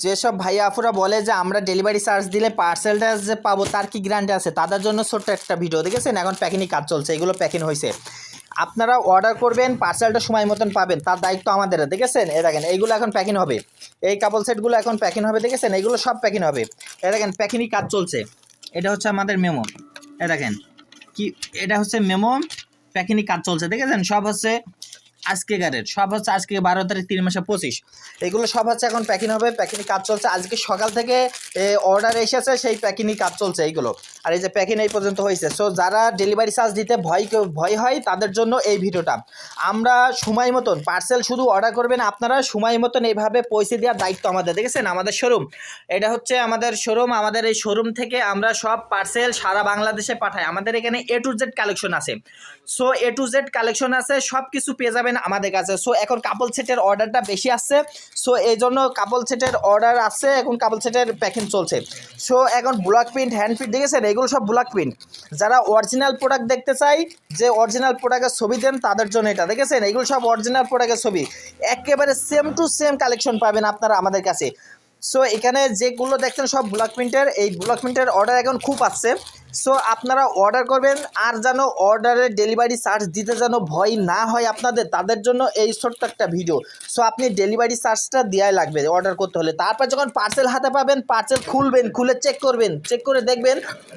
যেসব ভাইয়া আপুরা বলে যে আমরা ডেলিভারি চার্জ দিলে পার্সেলটা যে পাবো তার কি গ্যারান্টি আছে, তাদের জন্য ছোট্ট একটা ভিডিও দেখেছেন। এখন প্যাকিংই কাজ চলছে, এগুলো প্যাকিং হয়েছে। আপনারা অর্ডার করবেন, পার্সেলটা সময় মতন পাবেন, তার দায়িত্ব আমাদের। দেখেছেন, এ দেখেন এইগুলো এখন প্যাকিং হবে, এই কাপল সেটগুলো এখন প্যাকিং হবে। দেখেছেন, এইগুলো সব প্যাকিং হবে। এ দেখেন প্যাকিংই কাজ চলছে। এটা হচ্ছে আমাদের মেমো, এ দেখেন কি, এটা হচ্ছে মেমো, প্যাকিংই কাজ চলছে। দেখেছেন, সব হচ্ছে আজকেকারের, সব হচ্ছে আজকে 12 তারিখ 3 মাসে 25, এগুলো সব হচ্ছে এখন প্যাকিং হবে, প্যাকিংই কাজ চলছে। আজকে সকাল থেকে অর্ডার এসেছে, সেই প্যাকিংই কাজ চলছে এইগুলো। আর এই যে প্যাকিং এই পর্যন্ত হয়েছে। সো যারা ডেলিভারি চার্জ দিতে ভয় হয় তাদের জন্য এই ভিডিওটা। আমরা সময় মতন পার্সেল শুধু অর্ডার করবেন, আপনারা সময় মতন এইভাবে পৌঁছে দেওয়ার দায়িত্ব আমাদের। দেখেছেন আমাদের শোরুম, এটা হচ্ছে আমাদের শোরুম। আমাদের এই শোরুম থেকে আমরা সব পার্সেল সারা বাংলাদেশে পাঠাই। আমাদের এখানে A to Z কালেকশন আছে। So A to Z collection আছে, সব কিছু পেয়ে যাবেন আমাদের কাছে। সো এখন কাপল সেটের অর্ডারটা বেশি আসছে, সো এই জন্য কাপল সেটের অর্ডার আসছে, এখন কাপল সেটের প্যাকিং চলছে। সো এখন ব্লক প্রিন্ট, হ্যান্ড প্রিন্ট, দেখেছেন এগুলো সব ব্লক প্রিন্ট। যারা অরিজিনাল প্রোডাক্ট দেখতে চাই, যে অরিজিনাল প্রোডাক্টের ছবি দেন, তাদের জন্য এটা। দেখেছেন এগুলো সব অরিজিনাল প্রোডাক্টের ছবি, একেবারে সেম টু সেম কালেকশন পাবেন আপনারা আমাদের কাছে। সো এখানে যেগুলো দেখছেন সব ব্লক প্রিন্টের, এই ব্লক প্রিন্টের অর্ডার এখন খুব আসছে। সো আপনারা অর্ডার করবেন, আর যেন অর্ডারের ডেলিভারি চার্জ দিতে যেন ভয় না হয় আপনাদের, তাদের জন্য এই ছোট্ট একটা ভিডিও। সো আপনি ডেলিভারি চার্জটা দেওয়াই লাগবে অর্ডার করতে হলে। তারপর যখন পার্সেল হাতে পাবেন, পার্সেল খুলবেন, খুলে চেক করবেন, চেক করে দেখবেন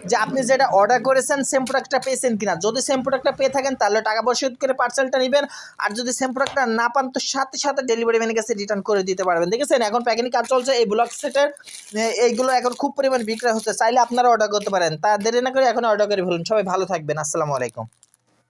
যে আপনি যেটা অর্ডার করেছেন সেম প্রোডাক্টটা পেয়েছেন কিনা। যদি সেম প্রোডাক্টটা পেয়ে থাকেন তাহলে টাকা পরিশোধ করে পার্সেলটা নেবেন, আর যদি সেম প্রোডাক্টটা না পান তো সাথে সাথে ডেলিভারি ম্যানের কাছে রিটার্ন করে দিতে পারবেন। দেখেছেন এখন প্যাকিং কাজ চলছে। এই ব্লক সেটের এইগুলো এখন খুব পরিমাণ বিক্রয় হচ্ছে, চাইলে আপনারা অর্ডার করতে পারেন। তা দেরি না করে এখন অর্ডার করে ফেলুন। সবাই ভালো থাকবেন, আসসালামু আলাইকুম।